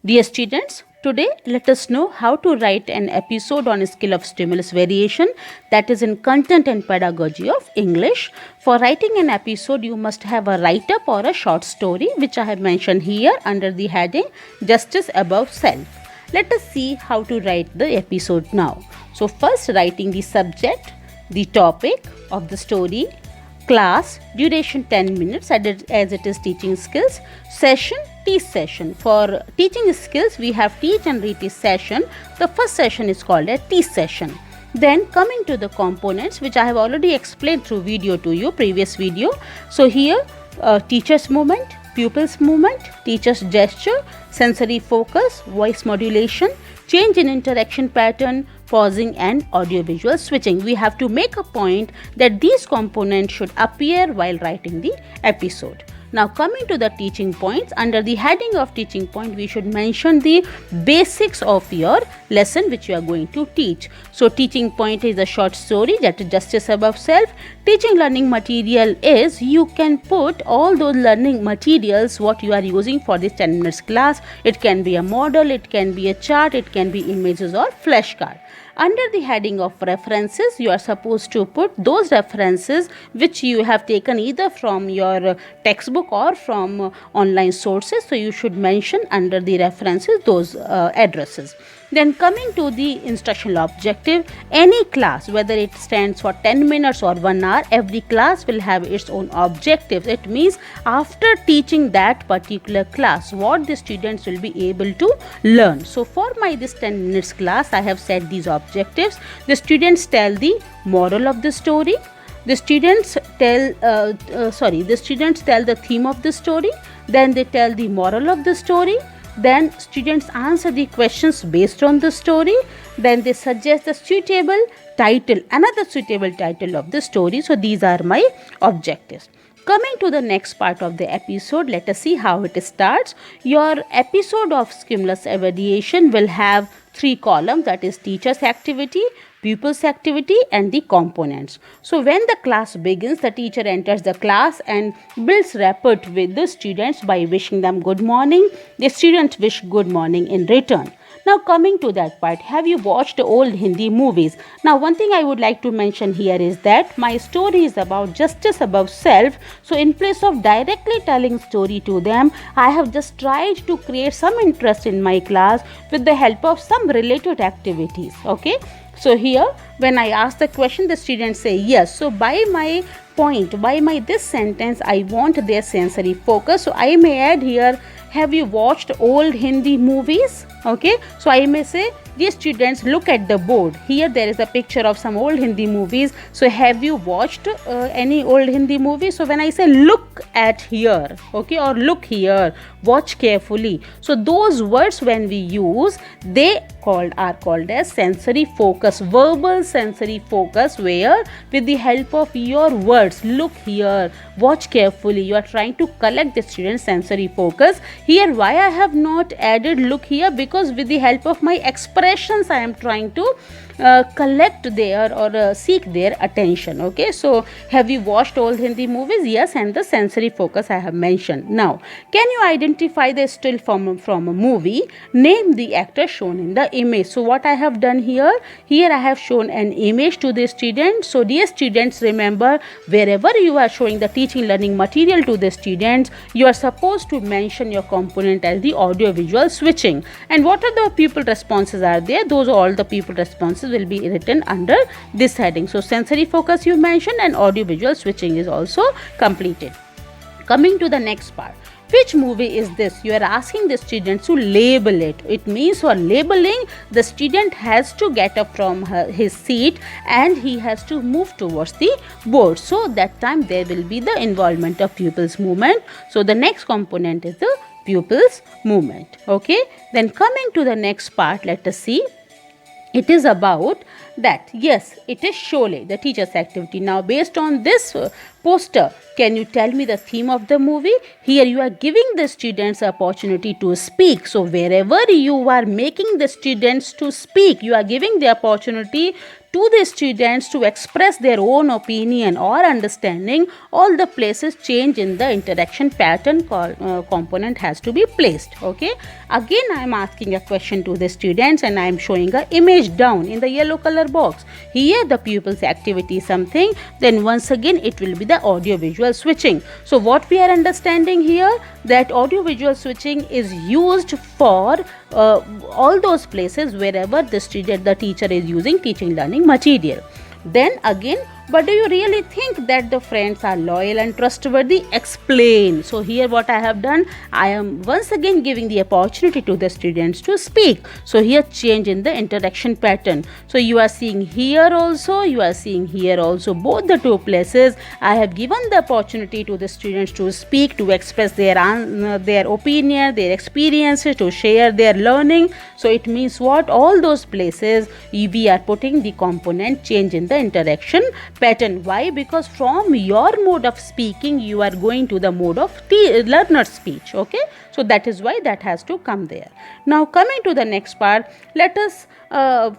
Dear students, today let us know how to write an episode on a skill of stimulus variation, that is in content and pedagogy of English. For writing an episode, you must have a write-up or a short story, which I have mentioned here under the heading Justice Above Self. Let us see how to write the episode now. So first, writing the subject, the topic of the story, class, duration 10 minutes as it is teaching skills, session, teach session. For teaching skills, we have teach and reteach session. The first session is called a teach session. Then coming to the components, which I have already explained through video to you, previous video. So here, teacher's movement, pupil's movement, teacher's gesture, sensory focus, voice modulation, change in interaction pattern, pausing and audio-visual switching. We have to make a point that these components should appear while writing the episode. Now coming to the teaching points, under the heading of teaching point, we should mention the basics of your lesson which you are going to teach. So teaching point is a short story, that is Justice Above Self. Teaching learning material is, you can put all those learning materials what you are using for this 10 minutes class. It can be a model, it can be a chart, it can be images or flashcard. Under the heading of references, you are supposed to put those references which you have taken either from your textbook or from online sources. So you should mention under the references those addresses. Then coming to the instructional objective, any class, whether it stands for 10 minutes or 1 hour, every class will have its own objectives. It means after teaching that particular class, what the students will be able to learn. So for my this 10 minutes class, I have set these objectives. The students tell the moral of the story. The students tell the theme of the story. Then they tell the moral of the story. Then students answer the questions based on the story. Then they suggest the suitable title, another suitable title of the story. So these are my objectives. Coming to the next part of the episode, let us see how it starts. Your episode of stimulus variation will have 3 columns, that is teacher's activity, pupil's activity and the components. So when the class begins, the teacher enters the class and builds rapport with the students by wishing them good morning. The students wish good morning in return. Now coming to that part, have you watched old Hindi movies? Now one thing I would like to mention here is that my story is about justice above self. So in place of directly telling story to them, I have just tried to create some interest in my class with the help of some related activities. Okay. So here when I ask the question, the students say yes. So by my point, by my this sentence, I want their sensory focus. So I may add here, have you watched old Hindi movies? Okay, so I may say, dear students, look at the board. Here there is a picture of some old Hindi movies. So have you watched any old Hindi movie? So when I say look at here, okay, or look here, watch carefully. So those words when we use, they are called as sensory focus, verbal sensory focus, where with the help of your words, look here, watch carefully, you are trying to collect the student's sensory focus. Here why I have not added look here, because with the help of my expressions I am trying to collect their or seek their attention. Okay, so have you watched old Hindi movies? Yes, and the sensory focus I have mentioned. Now can you identify the still from a movie? Name the actor shown in the image. So what I have done here I have shown an image to the students. So dear students, remember, wherever you are showing the teaching learning material to the students, you are supposed to mention your component as the audio visual switching. And what are the pupil responses are there? Those are all the pupil responses will be written under this heading. So sensory focus you mentioned and audio visual switching is also completed. Coming to the next part, which movie is this? You are asking the students to label it. It means for labeling, the student has to get up from his seat and he has to move towards the board. So that time there will be the involvement of pupils movement. So the next component is the pupils movement. Okay, then coming to the next part, let us see. It is about that, yes, it is Sholay, the teacher's activity. Now based on this poster, can you tell me the theme of the movie? Here you are giving the students opportunity to speak. So wherever you are making the students to speak, you are giving the opportunity to the students to express their own opinion or understanding, all the places change in the interaction pattern component has to be placed. Okay, again I am asking a question to the students and I am showing a image down in the yellow color box. Here the pupils activity is something, then once again it will be the audio visual switching. So what we are understanding here, that audio visual switching is used for all those places wherever the teacher is using teaching learning material. Then again, but do you really think that the friends are loyal and trustworthy? Explain. So here what I have done, I am once again giving the opportunity to the students to speak. So here change in the interaction pattern. So you are seeing here also, you are seeing here also, both the two places I have given the opportunity to the students to speak, to express their opinion, their experiences, to share their learning. So it means what, all those places we are putting the component change in the interaction pattern. Why? Because from your mode of speaking you are going to the mode of learner speech. Okay, so that is why that has to come there. Now coming to the next part, let us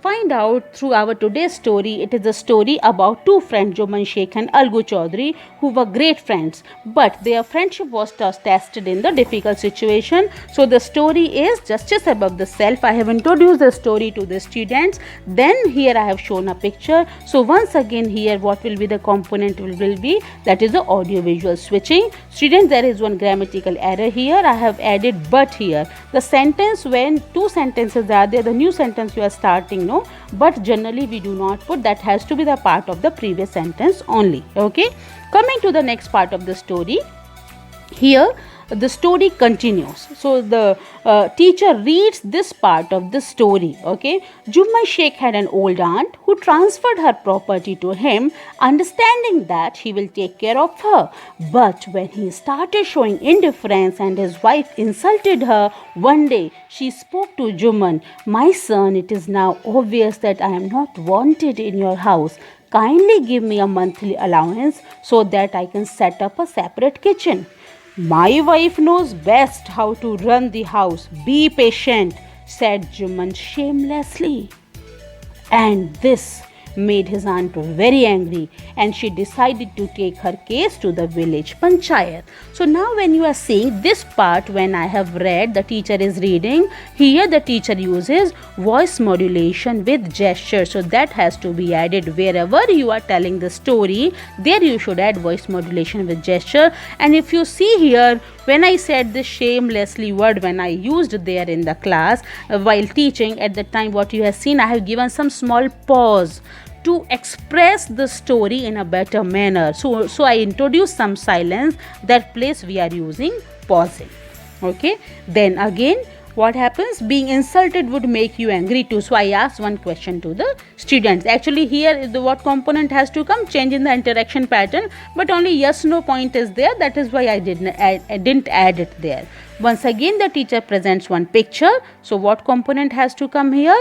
find out through our today's story. It is a story about two friends, Juman Sheikh and Algu Chaudhary, who were great friends, but their friendship was tested in the difficult situation. So the story is Justice Above the Self. I have introduced the story to the students, then here I have shown a picture. So once again here what will be the component will be, that is the audio visual switching. Students, there is one grammatical error here. I have added but here. The sentence, when two sentences are there, the new sentence you are starting, no, but generally we do not put, that has to be the part of the previous sentence only. Okay, coming to the next part of the story, here the story continues. So the teacher reads this part of the story. Okay, Jummai Sheikh had an old aunt who transferred her property to him, understanding that he will take care of her. But when he started showing indifference and his wife insulted her, one day she spoke to Juman, "My son, it is now obvious that I am not wanted in your house. Kindly give me a monthly allowance so that I can set up a separate kitchen." "My wife knows best how to run the house. Be patient," said Juman shamelessly. And this made his aunt very angry, and she decided to take her case to the village panchayat. So now when you are seeing this part, when I have read, the teacher is reading, here the teacher uses voice modulation with gesture. So that has to be added wherever you are telling the story, there you should add voice modulation with gesture. And if you see here, when I said this shamelessly word, when I used there in the class while teaching, at the time what you have seen, I have given some small pause to express the story in a better manner. So I introduce some silence, that place we are using pausing. Okay, then again what happens, being insulted would make you angry too. So I asked one question to the students. Actually here is the what component has to come, change in the interaction pattern, but only yes no point is there, that is why I didn't add it there. Once again the teacher presents one picture. So what component has to come here?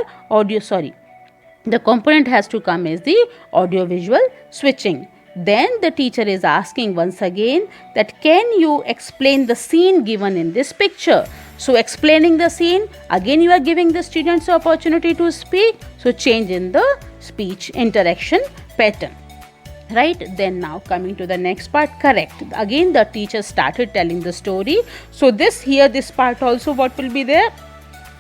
The component has to come is the audio visual switching. Then the teacher is asking once again that can you explain the scene given in this picture? So explaining the scene, again you are giving the students the opportunity to speak. So change in the speech interaction pattern. Right, then now coming to the next part, correct. Again the teacher started telling the story. So this part also what will be there?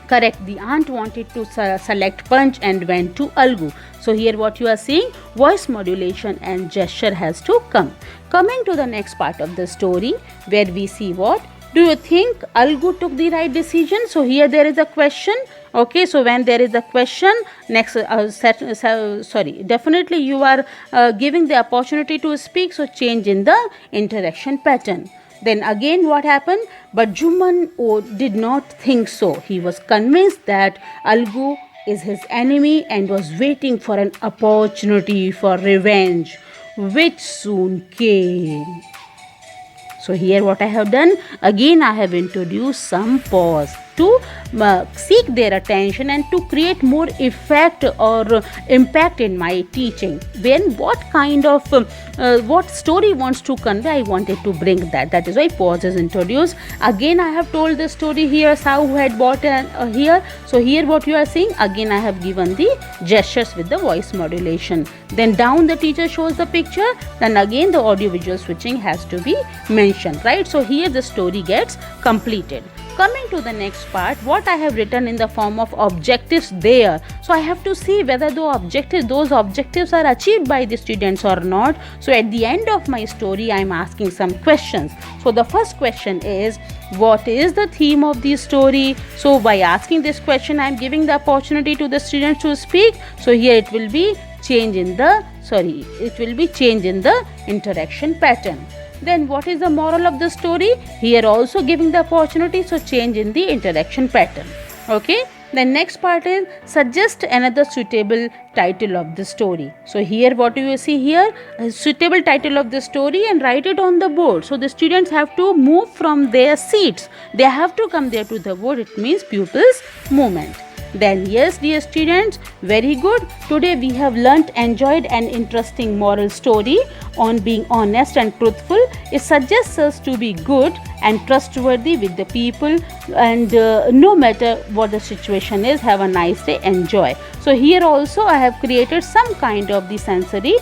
Correct, the aunt wanted to select punch and went to Algu. So here what you are seeing, voice modulation and gesture has to come. Coming to the next part of the story, where we see what? Do you think Algu took the right decision? So here there is a question. Okay, so when there is a question, next definitely you are giving the opportunity to speak. So change in the interaction pattern. Then again what happened? But Juman did not think so. He was convinced that Algu is his enemy and was waiting for an opportunity for revenge, which soon came. So here what I have done, again I have introduced some pause to seek their attention and to create more effect or impact in my teaching. When what kind of what story wants to convey, I wanted to bring that. That is why pause is introduced. Again, I have told the story here, Sao who had bought here. So here what you are seeing, again I have given the gestures with the voice modulation. Then down the teacher shows the picture, then again the audio visual switching has to be mentioned, right? So here the story gets completed. Coming to the next part, what I have written in the form of objectives there. So I have to see whether those objectives are achieved by the students or not. So at the end of my story, I am asking some questions. So the first question is, what is the theme of the story? So by asking this question, I am giving the opportunity to the students to speak. So here it will be change in the interaction pattern. Then what is the moral of the story? Here also giving the opportunity, so change in the interaction pattern. Okay. The next part is suggest another suitable title of the story. So here what do you see here? A suitable title of the story and write it on the board. So the students have to move from their seats. They have to come there to the board. It means pupils movement. Then yes, dear students, very good. Today we have enjoyed an interesting moral story on being honest and truthful. It suggests us to be good and trustworthy with the people, and no matter what the situation is, have a nice day, enjoy. So here also I have created some kind of the sensory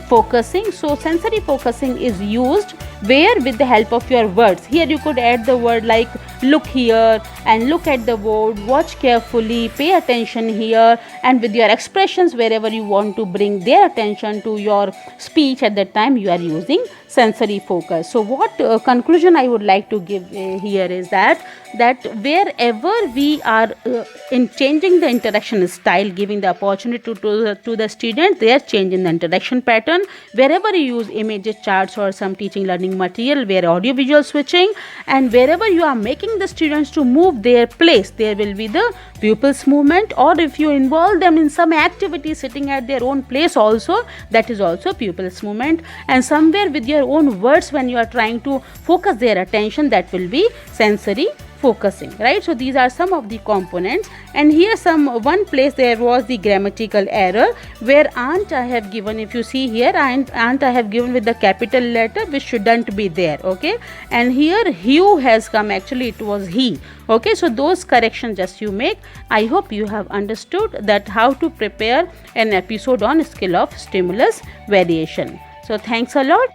focusing. So sensory focusing is used where with the help of your words. Here you could add the word like look here and look at the board, watch carefully, pay attention here, and with your expressions wherever you want to bring their attention to your speech, at that time you are using sensory focus. So what conclusion I would like to give here is that wherever we are in changing the interaction style, giving the opportunity to the students, they are changing the interaction pattern. Wherever you use images, charts or some teaching learning material where audio visual switching, and wherever you are making the students to move their place, there will be the pupils movement. Or if you involve them in some activity sitting at their own place also, that is also pupils movement. And somewhere with your own words when you are trying to focus their attention, that will be sensory focusing, right? So these are some of the components. And here one place there was the grammatical error where aunt I have given, if you see here, aunt I have given with the capital letter which shouldn't be there. Okay, and here Hugh has come, actually it was he. Okay, so those corrections just you make. I hope you have understood that how to prepare an episode on skill of stimulus variation. So thanks a lot.